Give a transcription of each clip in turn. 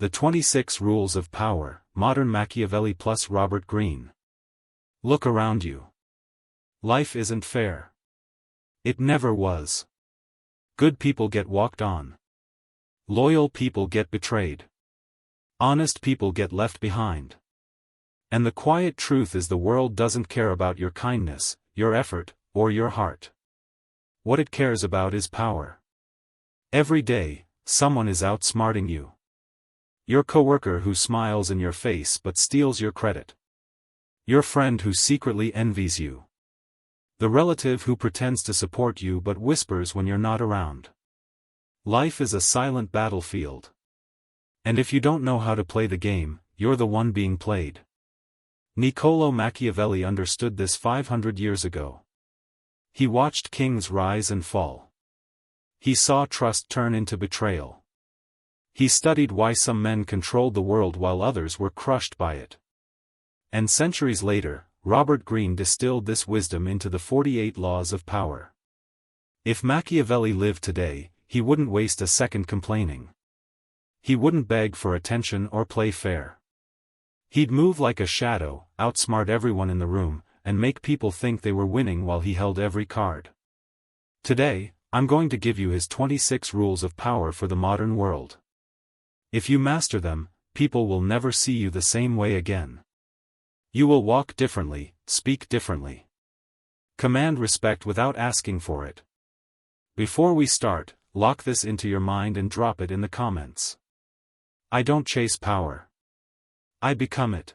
The 26 Rules of Power, Modern Machiavelli plus Robert Greene. Look around you. Life isn't fair. It never was. Good people get walked on. Loyal people get betrayed. Honest people get left behind. And the quiet truth is the world doesn't care about your kindness, your effort, or your heart. What it cares about is power. Every day, someone is outsmarting you. Your coworker who smiles in your face but steals your credit. Your friend who secretly envies you. The relative who pretends to support you but whispers when you're not around. Life is a silent battlefield. And if you don't know how to play the game, you're the one being played. Niccolò Machiavelli understood this 500 years ago. He watched kings rise and fall. He saw trust turn into betrayal. He studied why some men controlled the world while others were crushed by it. And centuries later, Robert Greene distilled this wisdom into the 48 Laws of Power. If Machiavelli lived today, he wouldn't waste a second complaining. He wouldn't beg for attention or play fair. He'd move like a shadow, outsmart everyone in the room, and make people think they were winning while he held every card. Today, I'm going to give you his 26 rules of power for the modern world. If you master them, people will never see you the same way again. You will walk differently, speak differently. Command respect without asking for it. Before we start, lock this into your mind and drop it in the comments. I don't chase power. I become it.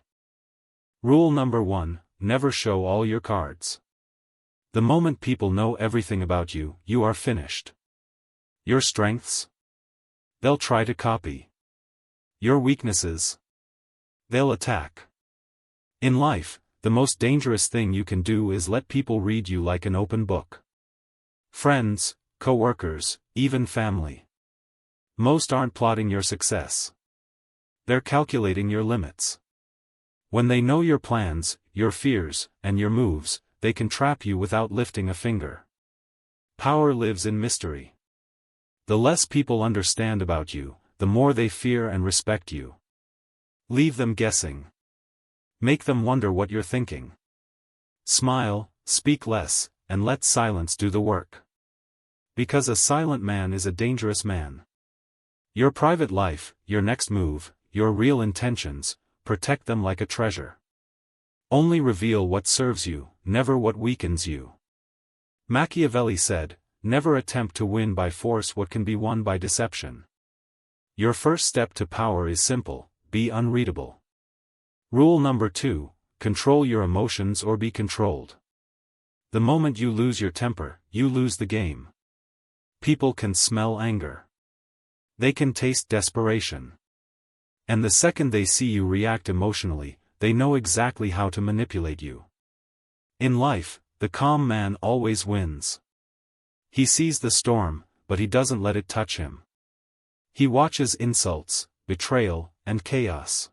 Rule number 1, never show all your cards. The moment people know everything about you, you are finished. Your strengths? They'll try to copy. Your weaknesses? They'll attack. In life, the most dangerous thing you can do is let people read you like an open book. Friends, co-workers, even family. Most aren't plotting your success. They're calculating your limits. When they know your plans, your fears, and your moves, they can trap you without lifting a finger. Power lives in mystery. The less people understand about you, the more they fear and respect you. Leave them guessing. Make them wonder what you're thinking. Smile, speak less, and let silence do the work. Because a silent man is a dangerous man. Your private life, your next move, your real intentions, protect them like a treasure. Only reveal what serves you, never what weakens you. Machiavelli said, never attempt to win by force what can be won by deception. Your first step to power is simple, be unreadable. Rule number 2, control your emotions or be controlled. The moment you lose your temper, you lose the game. People can smell anger. They can taste desperation. And the second they see you react emotionally, they know exactly how to manipulate you. In life, the calm man always wins. He sees the storm, but he doesn't let it touch him. He watches insults, betrayal, and chaos.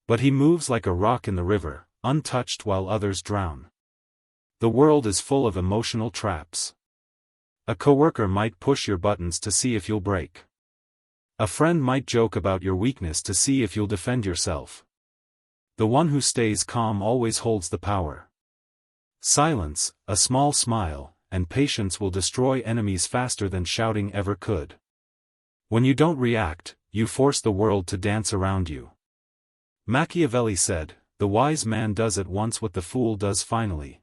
But he moves like a rock in the river, untouched while others drown. The world is full of emotional traps. A coworker might push your buttons to see if you'll break. A friend might joke about your weakness to see if you'll defend yourself. The one who stays calm always holds the power. Silence, a small smile, and patience will destroy enemies faster than shouting ever could. When you don't react, you force the world to dance around you. Machiavelli said, the wise man does at once what the fool does finally.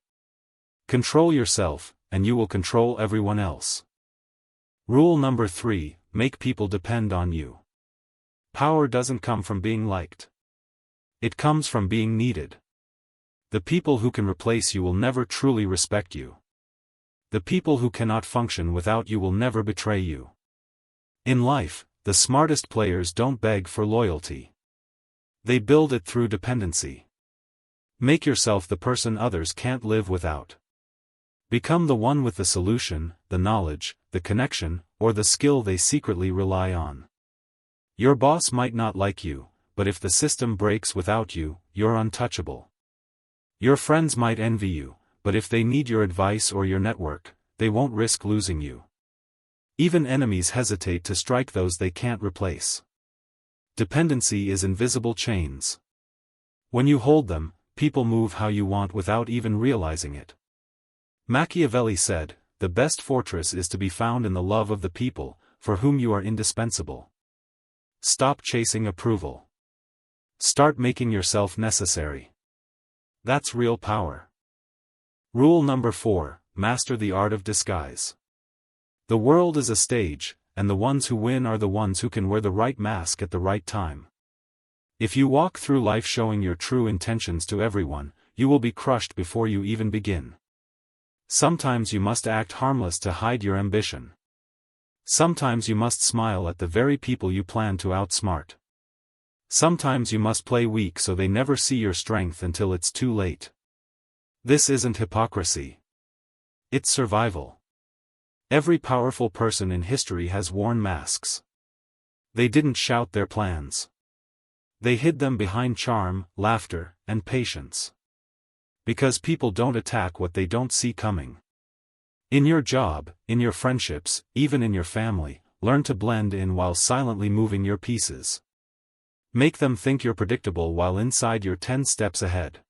Control yourself, and you will control everyone else. Rule number 3, make people depend on you. Power doesn't come from being liked. It comes from being needed. The people who can replace you will never truly respect you. The people who cannot function without you will never betray you. In life, the smartest players don't beg for loyalty. They build it through dependency. Make yourself the person others can't live without. Become the one with the solution, the knowledge, the connection, or the skill they secretly rely on. Your boss might not like you, but if the system breaks without you, you're untouchable. Your friends might envy you, but if they need your advice or your network, they won't risk losing you. Even enemies hesitate to strike those they can't replace. Dependency is invisible chains. When you hold them, people move how you want without even realizing it. Machiavelli said, "The best fortress is to be found in the love of the people, for whom you are indispensable." Stop chasing approval. Start making yourself necessary. That's real power. Rule number 4, master the art of disguise. The world is a stage, and the ones who win are the ones who can wear the right mask at the right time. If you walk through life showing your true intentions to everyone, you will be crushed before you even begin. Sometimes you must act harmless to hide your ambition. Sometimes you must smile at the very people you plan to outsmart. Sometimes you must play weak so they never see your strength until it's too late. This isn't hypocrisy. It's survival. Every powerful person in history has worn masks. They didn't shout their plans. They hid them behind charm, laughter, and patience. Because people don't attack what they don't see coming. In your job, in your friendships, even in your family, learn to blend in while silently moving your pieces. Make them think you're predictable while inside you're 10 steps ahead.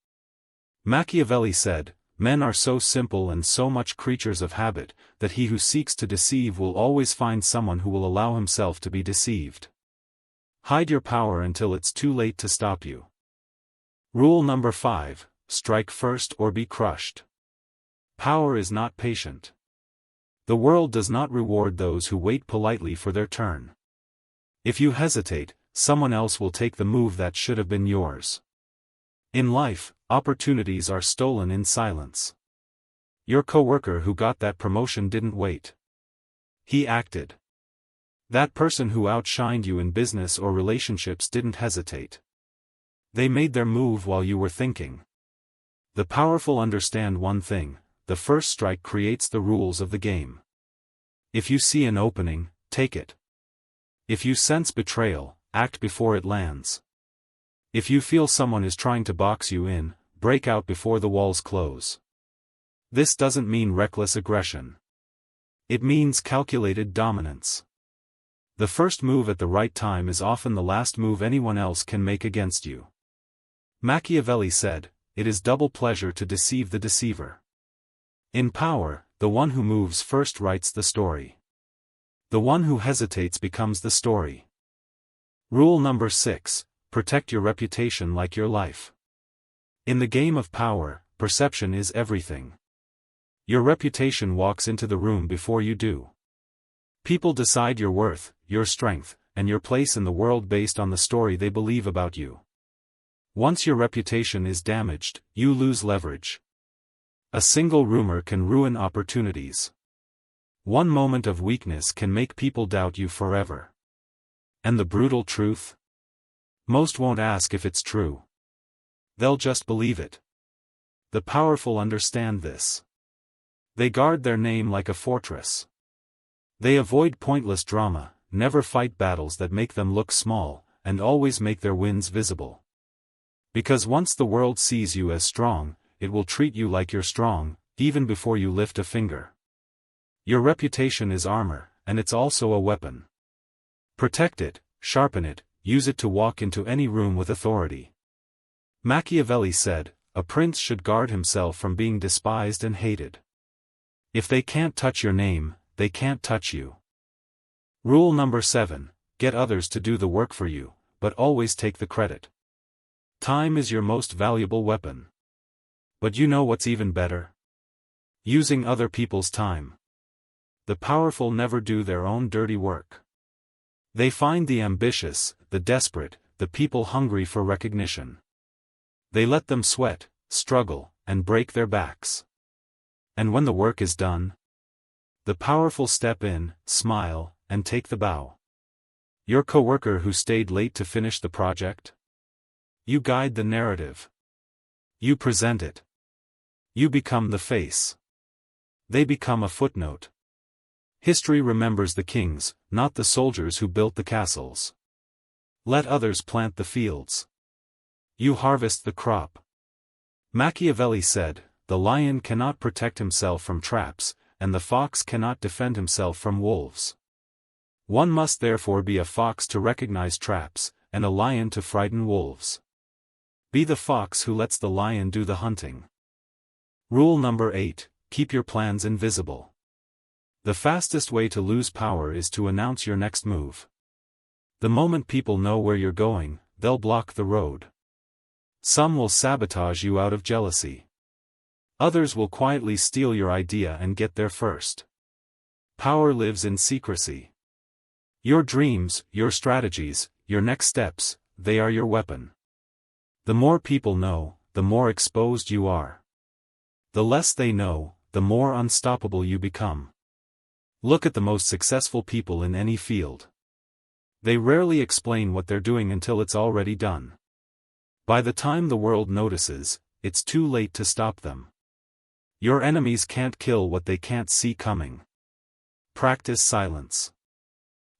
Machiavelli said, "Men are so simple and so much creatures of habit, that he who seeks to deceive will always find someone who will allow himself to be deceived." Hide your power until it's too late to stop you. Rule number 5, strike first or be crushed. Power is not patient. The world does not reward those who wait politely for their turn. If you hesitate, someone else will take the move that should have been yours. In life, opportunities are stolen in silence. Your coworker who got that promotion didn't wait. He acted. That person who outshined you in business or relationships didn't hesitate. They made their move while you were thinking. The powerful understand one thing: the first strike creates the rules of the game. If you see an opening, take it. If you sense betrayal, act before it lands. If you feel someone is trying to box you in, break out before the walls close. This doesn't mean reckless aggression. It means calculated dominance. The first move at the right time is often the last move anyone else can make against you. Machiavelli said, "It is double pleasure to deceive the deceiver." In power, the one who moves first writes the story. The one who hesitates becomes the story. Rule number 6, protect your reputation like your life. In the game of power, perception is everything. Your reputation walks into the room before you do. People decide your worth, your strength, and your place in the world based on the story they believe about you. Once your reputation is damaged, you lose leverage. A single rumor can ruin opportunities. One moment of weakness can make people doubt you forever. And the brutal truth? Most won't ask if it's true. They'll just believe it. The powerful understand this. They guard their name like a fortress. They avoid pointless drama, never fight battles that make them look small, and always make their wins visible. Because once the world sees you as strong, it will treat you like you're strong, even before you lift a finger. Your reputation is armor, and it's also a weapon. Protect it, sharpen it, use it to walk into any room with authority. Machiavelli said, "A prince should guard himself from being despised and hated." If they can't touch your name, they can't touch you. Rule number 7, get others to do the work for you, but always take the credit. Time is your most valuable weapon. But you know what's even better? Using other people's time. The powerful never do their own dirty work. They find the ambitious, the desperate, the people hungry for recognition. They let them sweat, struggle, and break their backs. And when the work is done, the powerful step in, smile, and take the bow. Your coworker who stayed late to finish the project? You guide the narrative. You present it. You become the face. They become a footnote. History remembers the kings, not the soldiers who built the castles. Let others plant the fields. You harvest the crop. Machiavelli said, "The lion cannot protect himself from traps, and the fox cannot defend himself from wolves." One must therefore be a fox to recognize traps, and a lion to frighten wolves. Be the fox who lets the lion do the hunting. Rule number 8, keep your plans invisible. The fastest way to lose power is to announce your next move. The moment people know where you're going, they'll block the road. Some will sabotage you out of jealousy. Others will quietly steal your idea and get there first. Power lives in secrecy. Your dreams, your strategies, your next steps, they are your weapon. The more people know, the more exposed you are. The less they know, the more unstoppable you become. Look at the most successful people in any field. They rarely explain what they're doing until it's already done. By the time the world notices, it's too late to stop them. Your enemies can't kill what they can't see coming. Practice silence.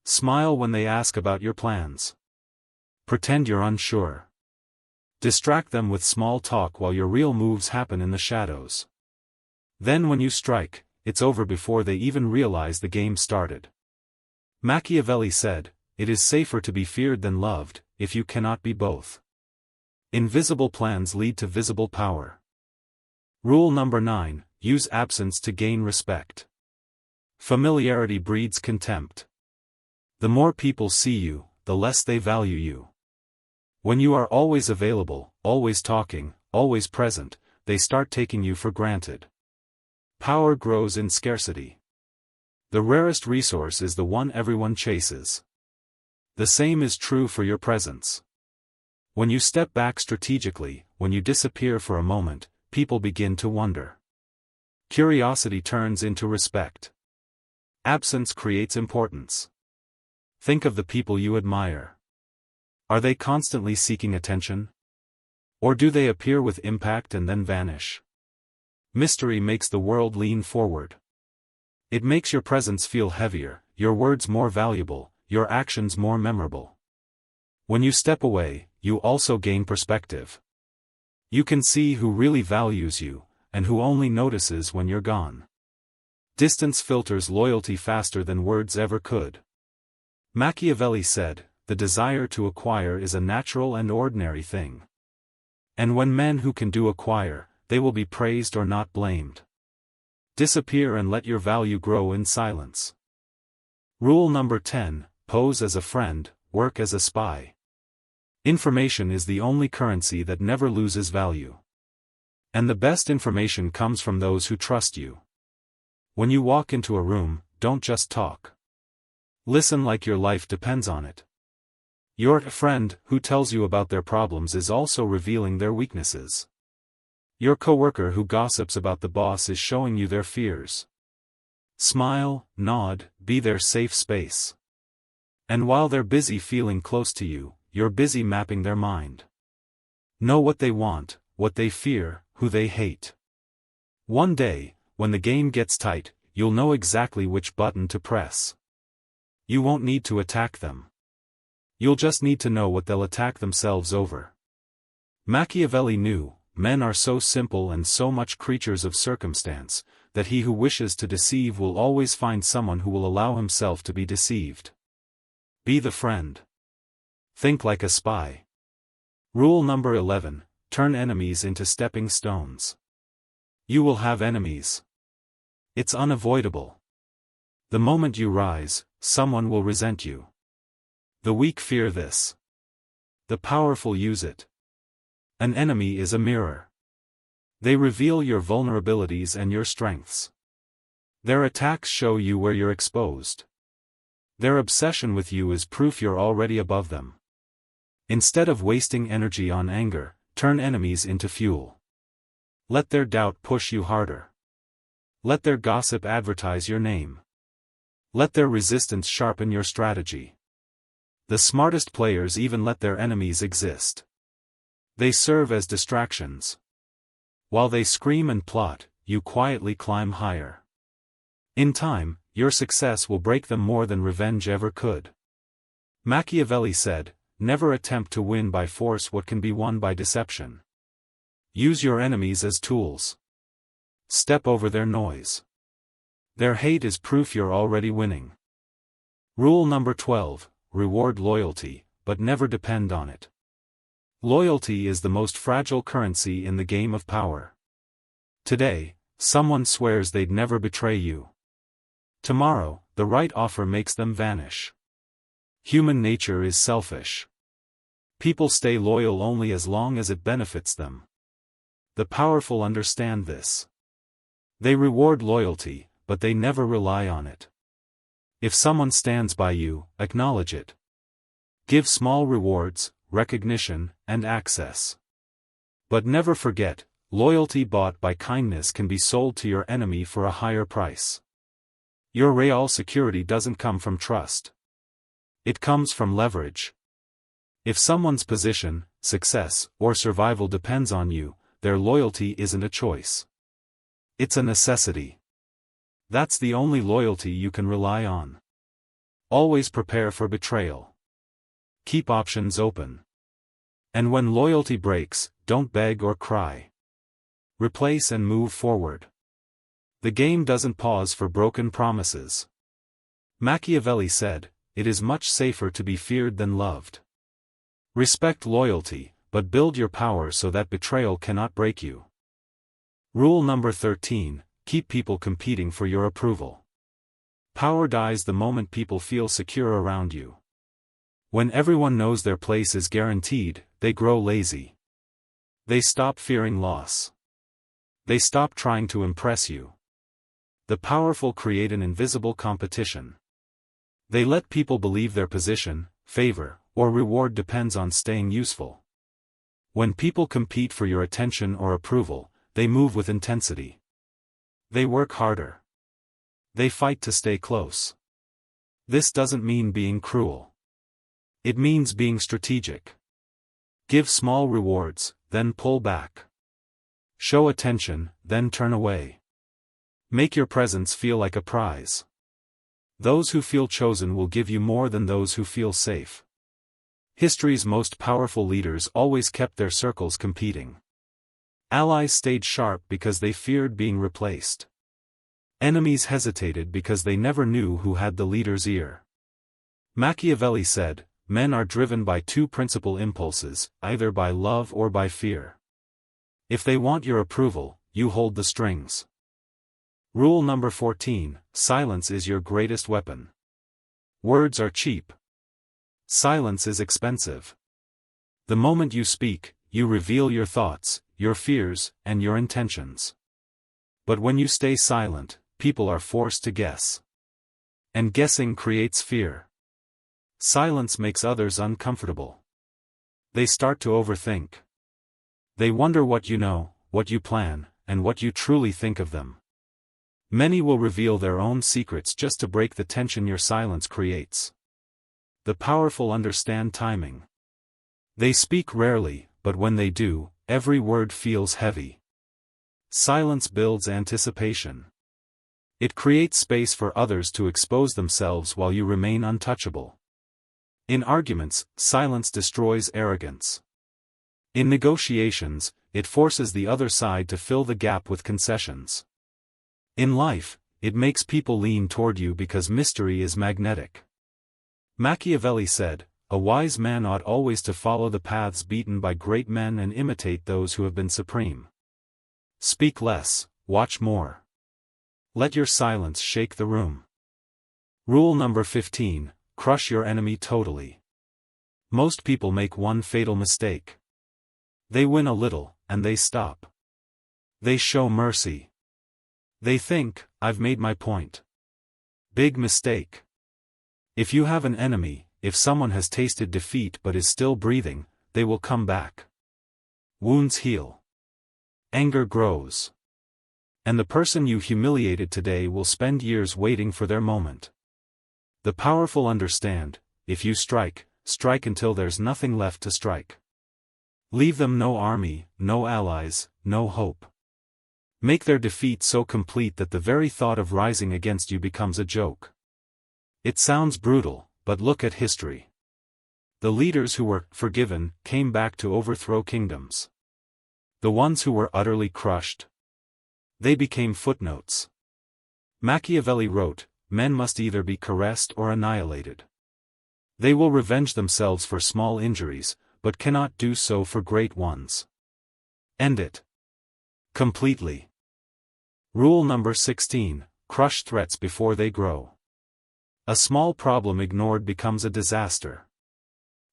Smile when they ask about your plans. Pretend you're unsure. Distract them with small talk while your real moves happen in the shadows. Then when you strike, it's over before they even realize the game started. Machiavelli said, "It is safer to be feared than loved, if you cannot be both." Invisible plans lead to visible power. Rule number 9, use absence to gain respect. Familiarity breeds contempt. The more people see you, the less they value you. When you are always available, always talking, always present, they start taking you for granted. Power grows in scarcity. The rarest resource is the one everyone chases. The same is true for your presence. When you step back strategically, when you disappear for a moment, people begin to wonder. Curiosity turns into respect. Absence creates importance. Think of the people you admire. Are they constantly seeking attention? Or do they appear with impact and then vanish? Mystery makes the world lean forward. It makes your presence feel heavier, your words more valuable, your actions more memorable. When you step away, you also gain perspective. You can see who really values you, and who only notices when you're gone. Distance filters loyalty faster than words ever could. Machiavelli said, "The desire to acquire is a natural and ordinary thing." And when men who can do acquire, they will be praised or not blamed. Disappear and let your value grow in silence. Rule number 10, pose as a friend, work as a spy. Information is the only currency that never loses value. And the best information comes from those who trust you. When you walk into a room, don't just talk. Listen like your life depends on it. Your friend, who tells you about their problems, is also revealing their weaknesses. Your coworker who gossips about the boss is showing you their fears. Smile, nod, be their safe space. And while they're busy feeling close to you, you're busy mapping their mind. Know what they want, what they fear, who they hate. One day, when the game gets tight, you'll know exactly which button to press. You won't need to attack them. You'll just need to know what they'll attack themselves over. Machiavelli knew, men are so simple and so much creatures of circumstance, that he who wishes to deceive will always find someone who will allow himself to be deceived. Be the friend. Think like a spy. Rule number 11, turn enemies into stepping stones. You will have enemies. It's unavoidable. The moment you rise, someone will resent you. The weak fear this. The powerful use it. An enemy is a mirror. They reveal your vulnerabilities and your strengths. Their attacks show you where you're exposed. Their obsession with you is proof you're already above them. Instead of wasting energy on anger, turn enemies into fuel. Let their doubt push you harder. Let their gossip advertise your name. Let their resistance sharpen your strategy. The smartest players even let their enemies exist. They serve as distractions. While they scream and plot, you quietly climb higher. In time, your success will break them more than revenge ever could. Machiavelli said, "Never attempt to win by force what can be won by deception." Use your enemies as tools. Step over their noise. Their hate is proof you're already winning. Rule number 12, reward loyalty, but never depend on it. Loyalty is the most fragile currency in the game of power. Today, someone swears they'd never betray you. Tomorrow, the right offer makes them vanish. Human nature is selfish. People stay loyal only as long as it benefits them. The powerful understand this. They reward loyalty, but they never rely on it. If someone stands by you, acknowledge it. Give small rewards, recognition, and access. But never forget, loyalty bought by kindness can be sold to your enemy for a higher price. Your real security doesn't come from trust. It comes from leverage. If someone's position, success, or survival depends on you, their loyalty isn't a choice. It's a necessity. That's the only loyalty you can rely on. Always prepare for betrayal. Keep options open. And when loyalty breaks, don't beg or cry. Replace and move forward. The game doesn't pause for broken promises. Machiavelli said, "It is much safer to be feared than loved." Respect loyalty, but build your power so that betrayal cannot break you. Rule number 13, keep people competing for your approval. Power dies the moment people feel secure around you. When everyone knows their place is guaranteed, they grow lazy. They stop fearing loss. They stop trying to impress you. The powerful create an invisible competition. They let people believe their position, favor, or reward depends on staying useful. When people compete for your attention or approval, they move with intensity. They work harder. They fight to stay close. This doesn't mean being cruel. It means being strategic. Give small rewards, then pull back. Show attention, then turn away. Make your presence feel like a prize. Those who feel chosen will give you more than those who feel safe. History's most powerful leaders always kept their circles competing. Allies stayed sharp because they feared being replaced. Enemies hesitated because they never knew who had the leader's ear. Machiavelli said, "Men are driven by two principal impulses, either by love or by fear. If they want your approval, you hold the strings." Rule number 14, silence is your greatest weapon. Words are cheap. Silence is expensive. The moment you speak, you reveal your thoughts, your fears, and your intentions. But when you stay silent, people are forced to guess. And guessing creates fear. Silence makes others uncomfortable. They start to overthink. They wonder what you know, what you plan, and what you truly think of them. Many will reveal their own secrets just to break the tension your silence creates. The powerful understand timing. They speak rarely, but when they do, every word feels heavy. Silence builds anticipation. It creates space for others to expose themselves while you remain untouchable. In arguments, silence destroys arrogance. In negotiations, it forces the other side to fill the gap with concessions. In life, it makes people lean toward you because mystery is magnetic. Machiavelli said, "A wise man ought always to follow the paths beaten by great men and imitate those who have been supreme." Speak less, watch more. Let your silence shake the room. Rule number 15, crush your enemy totally. Most people make one fatal mistake. They win a little, and they stop. They show mercy. They think, "I've made my point." Big mistake. If you have an enemy, if someone has tasted defeat but is still breathing, they will come back. Wounds heal. Anger grows. And the person you humiliated today will spend years waiting for their moment. The powerful understand, if you strike, strike until there's nothing left to strike. Leave them no army, no allies, no hope. Make their defeat so complete that the very thought of rising against you becomes a joke. It sounds brutal, but look at history. The leaders who were forgiven came back to overthrow kingdoms. The ones who were utterly crushed, they became footnotes. Machiavelli wrote, "Men must either be caressed or annihilated." They will revenge themselves for small injuries, but cannot do so for great ones. End it completely. Rule number 16, crush threats before they grow. A small problem ignored becomes a disaster.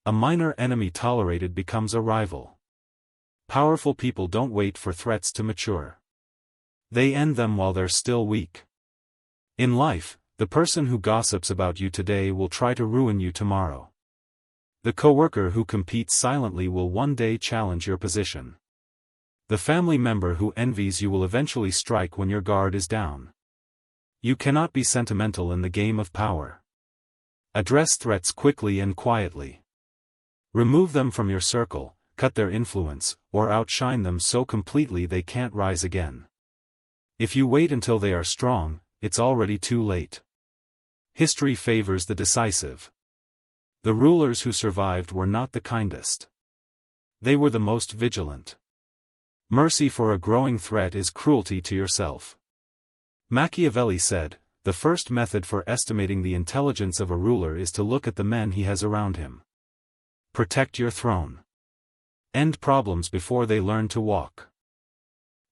A minor enemy tolerated becomes a rival. Powerful people don't wait for threats to mature. They end them while they're still weak. In life, the person who gossips about you today will try to ruin you tomorrow. The coworker who competes silently will one day challenge your position. The family member who envies you will eventually strike when your guard is down. You cannot be sentimental in the game of power. Address threats quickly and quietly. Remove them from your circle, cut their influence, or outshine them so completely they can't rise again. If you wait until they are strong, it's already too late. History favors the decisive. The rulers who survived were not the kindest. They were the most vigilant. Mercy for a growing threat is cruelty to yourself. Machiavelli said, the first method for estimating the intelligence of a ruler is to look at the men he has around him. Protect your throne. End problems before they learn to walk.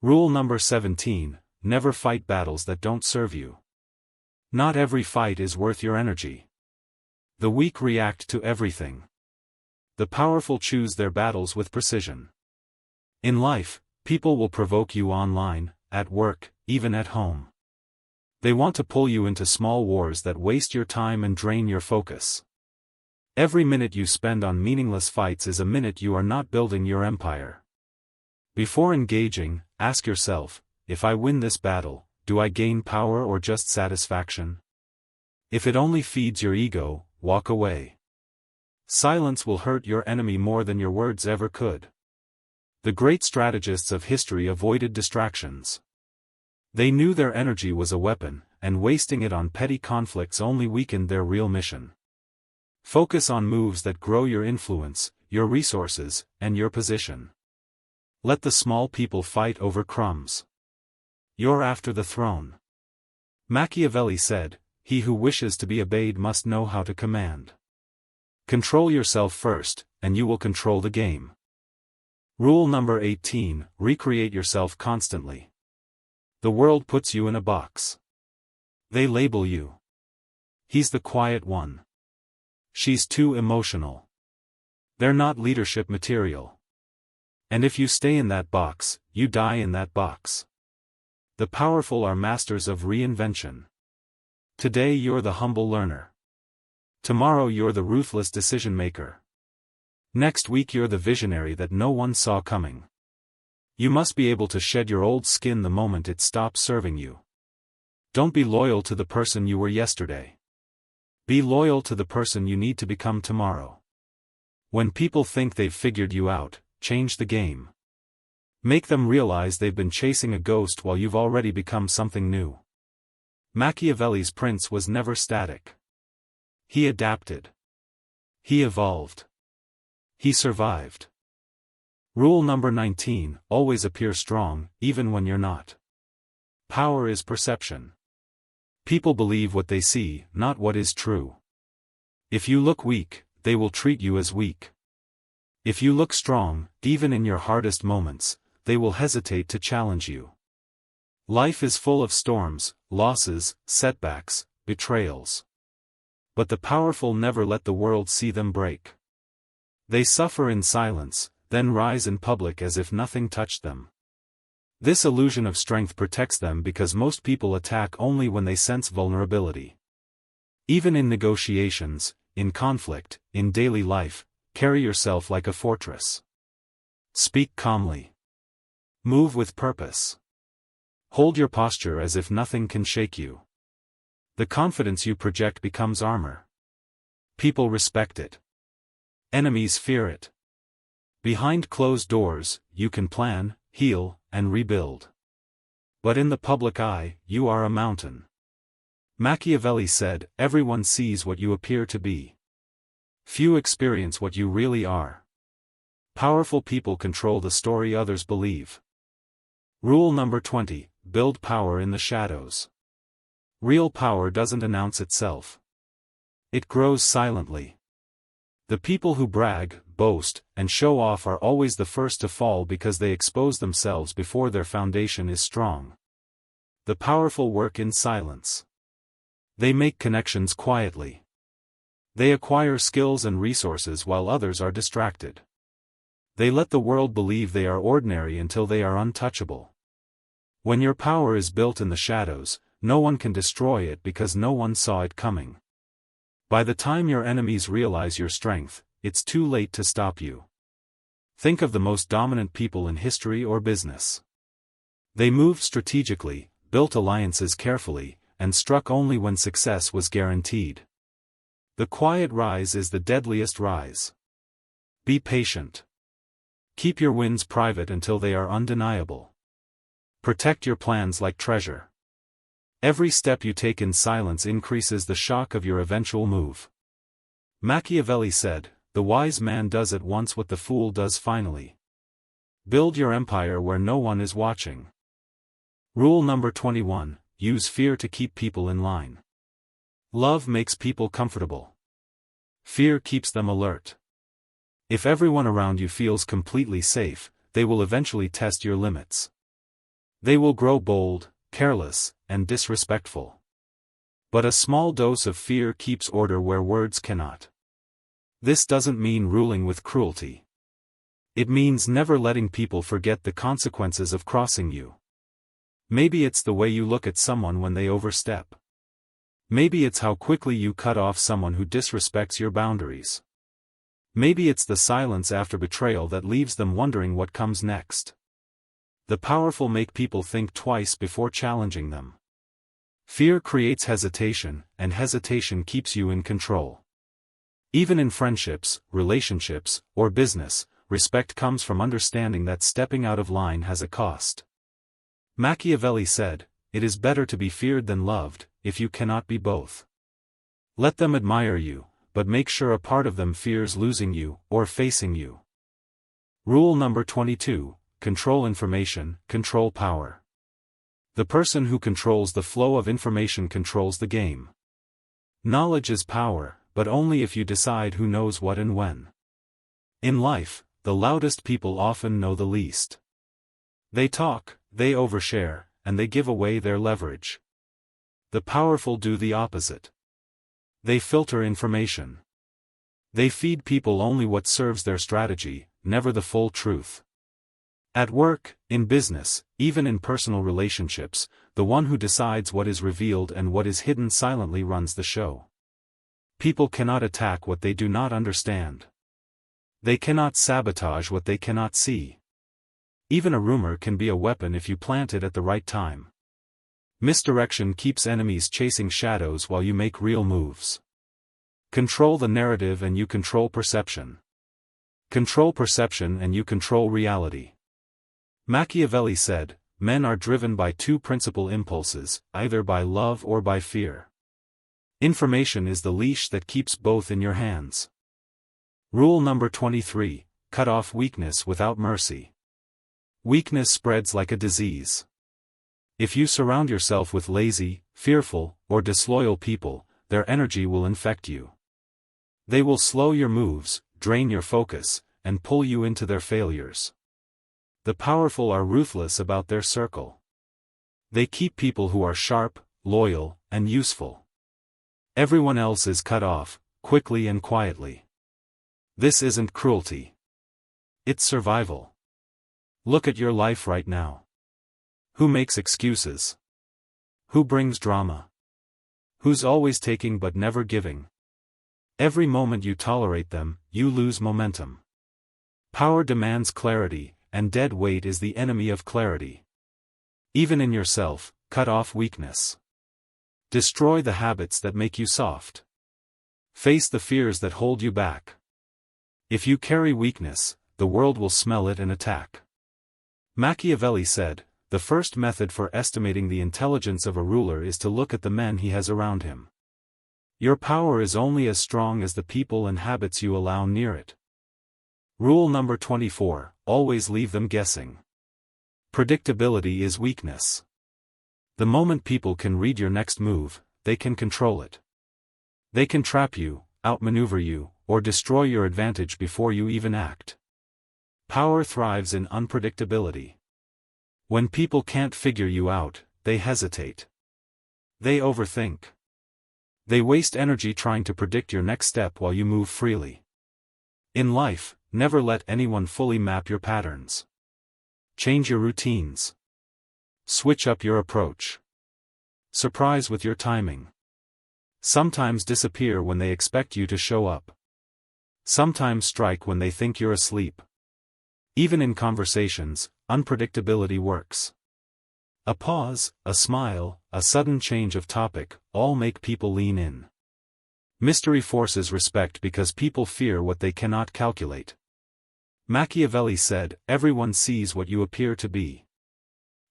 Rule number 17, never fight battles that don't serve you. Not every fight is worth your energy. The weak react to everything. The powerful choose their battles with precision. In life, people will provoke you online, at work, even at home. They want to pull you into small wars that waste your time and drain your focus. Every minute you spend on meaningless fights is a minute you are not building your empire. Before engaging, ask yourself, if I win this battle, do I gain power or just satisfaction? If it only feeds your ego, walk away. Silence will hurt your enemy more than your words ever could. The great strategists of history avoided distractions. They knew their energy was a weapon, and wasting it on petty conflicts only weakened their real mission. Focus on moves that grow your influence, your resources, and your position. Let the small people fight over crumbs. You're after the throne. Machiavelli said, he who wishes to be obeyed must know how to command. Control yourself first, and you will control the game. Rule number 18, recreate yourself constantly. The world puts you in a box. They label you. He's the quiet one. She's too emotional. They're not leadership material. And if you stay in that box, you die in that box. The powerful are masters of reinvention. Today you're the humble learner. Tomorrow you're the ruthless decision maker. Next week you're the visionary that no one saw coming. You must be able to shed your old skin the moment it stops serving you. Don't be loyal to the person you were yesterday. Be loyal to the person you need to become tomorrow. When people think they've figured you out, change the game. Make them realize they've been chasing a ghost while you've already become something new. Machiavelli's prince was never static. He adapted. He evolved. He survived. Rule number 19, always appear strong, even when you're not. Power is perception. People believe what they see, not what is true. If you look weak, they will treat you as weak. If you look strong, even in your hardest moments, they will hesitate to challenge you. Life is full of storms, losses, setbacks, betrayals. But the powerful never let the world see them break. They suffer in silence, then rise in public as if nothing touched them. This illusion of strength protects them because most people attack only when they sense vulnerability. Even in negotiations, in conflict, in daily life, carry yourself like a fortress. Speak calmly. Move with purpose. Hold your posture as if nothing can shake you. The confidence you project becomes armor. People respect it. Enemies fear it. Behind closed doors, you can plan, heal, and rebuild. But in the public eye, you are a mountain. Machiavelli said, everyone sees what you appear to be. Few experience what you really are. Powerful people control the story others believe. Rule number 20, build power in the shadows. Real power doesn't announce itself. It grows silently. The people who brag, boast, and show off are always the first to fall because they expose themselves before their foundation is strong. The powerful work in silence. They make connections quietly. They acquire skills and resources while others are distracted. They let the world believe they are ordinary until they are untouchable. When your power is built in the shadows, no one can destroy it because no one saw it coming. By the time your enemies realize your strength, it's too late to stop you. Think of the most dominant people in history or business. They moved strategically, built alliances carefully, and struck only when success was guaranteed. The quiet rise is the deadliest rise. Be patient. Keep your wins private until they are undeniable. Protect your plans like treasure. Every step you take in silence increases the shock of your eventual move. Machiavelli said, "The wise man does at once what the fool does finally." Build your empire where no one is watching. Rule number 21, use fear to keep people in line. Love makes people comfortable. Fear keeps them alert. If everyone around you feels completely safe, they will eventually test your limits. They will grow bold, careless, and disrespectful. But a small dose of fear keeps order where words cannot. This doesn't mean ruling with cruelty. It means never letting people forget the consequences of crossing you. Maybe it's the way you look at someone when they overstep. Maybe it's how quickly you cut off someone who disrespects your boundaries. Maybe it's the silence after betrayal that leaves them wondering what comes next. The powerful make people think twice before challenging them. Fear creates hesitation, and hesitation keeps you in control. Even in friendships, relationships, or business, respect comes from understanding that stepping out of line has a cost. Machiavelli said, "It is better to be feared than loved, if you cannot be both." Let them admire you, but make sure a part of them fears losing you, or facing you. Rule number 22, control information, control power. The person who controls the flow of information controls the game. Knowledge is power, but only if you decide who knows what and when. In life, the loudest people often know the least. They talk, they overshare, and they give away their leverage. The powerful do the opposite. They filter information. They feed people only what serves their strategy, never the full truth. At work, in business, even in personal relationships, the one who decides what is revealed and what is hidden silently runs the show. People cannot attack what they do not understand. They cannot sabotage what they cannot see. Even a rumor can be a weapon if you plant it at the right time. Misdirection keeps enemies chasing shadows while you make real moves. Control the narrative and you control perception. Control perception and you control reality. Machiavelli said, "Men are driven by two principal impulses, either by love or by fear. Information is the leash that keeps both in your hands." Rule number 23, cut off weakness without mercy. Weakness spreads like a disease. If you surround yourself with lazy, fearful, or disloyal people, their energy will infect you. They will slow your moves, drain your focus, and pull you into their failures. The powerful are ruthless about their circle. They keep people who are sharp, loyal, and useful. Everyone else is cut off, quickly and quietly. This isn't cruelty. It's survival. Look at your life right now. Who makes excuses? Who brings drama? Who's always taking but never giving? Every moment you tolerate them, you lose momentum. Power demands clarity, and dead weight is the enemy of clarity. Even in yourself, cut off weakness. Destroy the habits that make you soft. Face the fears that hold you back. If you carry weakness, the world will smell it and attack. Machiavelli said, "The first method for estimating the intelligence of a ruler is to look at the men he has around him." Your power is only as strong as the people and habits you allow near it. Rule number 24, always leave them guessing. Predictability is weakness. The moment people can read your next move, they can control it. They can trap you, outmaneuver you, or destroy your advantage before you even act. Power thrives in unpredictability. When people can't figure you out, they hesitate. They overthink. They waste energy trying to predict your next step while you move freely. In life, never let anyone fully map your patterns. Change your routines. Switch up your approach. Surprise with your timing. Sometimes disappear when they expect you to show up. Sometimes strike when they think you're asleep. Even in conversations, unpredictability works. A pause, a smile, a sudden change of topic, all make people lean in. Mystery forces respect because people fear what they cannot calculate. Machiavelli said, "Everyone sees what you appear to be.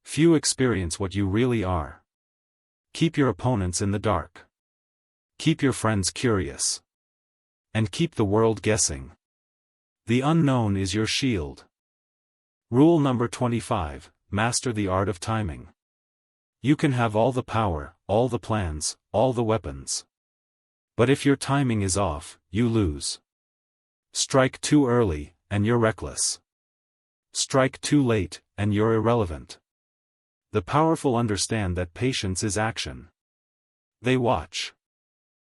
Few experience what you really are." Keep your opponents in the dark. Keep your friends curious. And keep the world guessing. The unknown is your shield. Rule number 25, master the art of timing. You can have all the power, all the plans, all the weapons. But if your timing is off, you lose. Strike too early, and you're reckless. Strike too late, and you're irrelevant. The powerful understand that patience is action. They watch.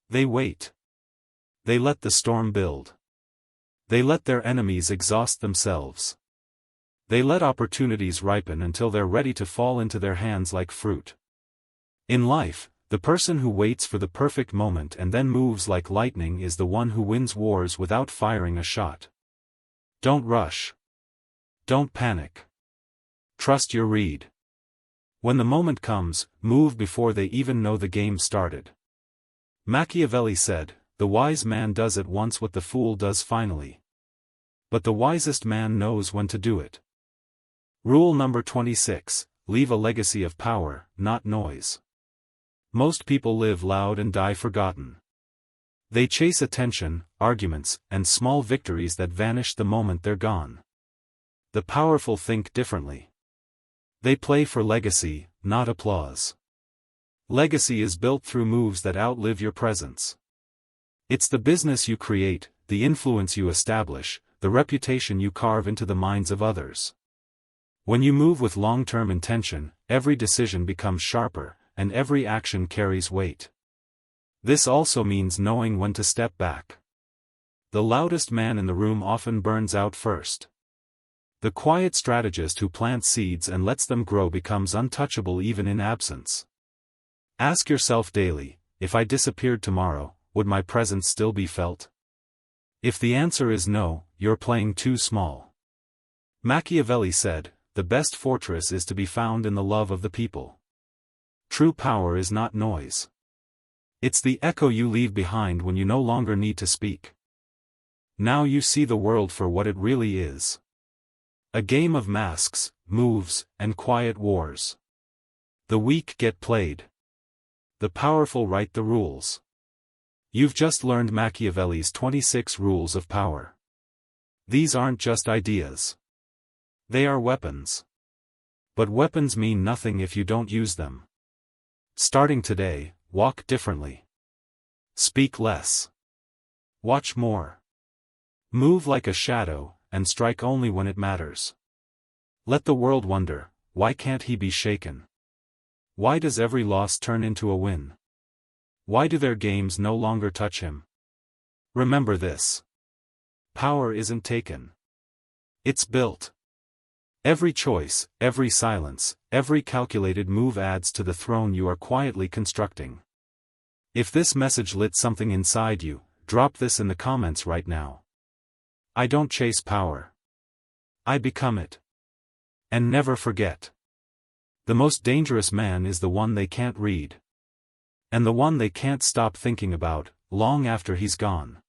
They wait. They let the storm build. They let their enemies exhaust themselves. They let opportunities ripen until they're ready to fall into their hands like fruit. In life, the person who waits for the perfect moment and then moves like lightning is the one who wins wars without firing a shot. Don't rush. Don't panic. Trust your read. When the moment comes, move before they even know the game started. Machiavelli said, "The wise man does at once what the fool does finally. But the wisest man knows when to do it." Rule number 26, leave a legacy of power, not noise. Most people live loud and die forgotten. They chase attention, arguments, and small victories that vanish the moment they're gone. The powerful think differently. They play for legacy, not applause. Legacy is built through moves that outlive your presence. It's the business you create, the influence you establish, the reputation you carve into the minds of others. When you move with long-term intention, every decision becomes sharper, and every action carries weight. This also means knowing when to step back. The loudest man in the room often burns out first. The quiet strategist who plants seeds and lets them grow becomes untouchable even in absence. Ask yourself daily, if I disappeared tomorrow, would my presence still be felt? If the answer is no, you're playing too small. Machiavelli said, "The best fortress is to be found in the love of the people." True power is not noise. It's the echo you leave behind when you no longer need to speak. Now you see the world for what it really is. A game of masks, moves, and quiet wars. The weak get played. The powerful write the rules. You've just learned Machiavelli's 26 rules of power. These aren't just ideas. They are weapons. But weapons mean nothing if you don't use them. Starting today, walk differently. Speak less. Watch more. Move like a shadow, and strike only when it matters. Let the world wonder, why can't he be shaken? Why does every loss turn into a win? Why do their games no longer touch him? Remember this. Power isn't taken. It's built. Every choice, every silence, every calculated move adds to the throne you are quietly constructing. If this message lit something inside you, drop this in the comments right now. I don't chase power. I become it. And never forget. The most dangerous man is the one they can't read. And the one they can't stop thinking about, long after he's gone.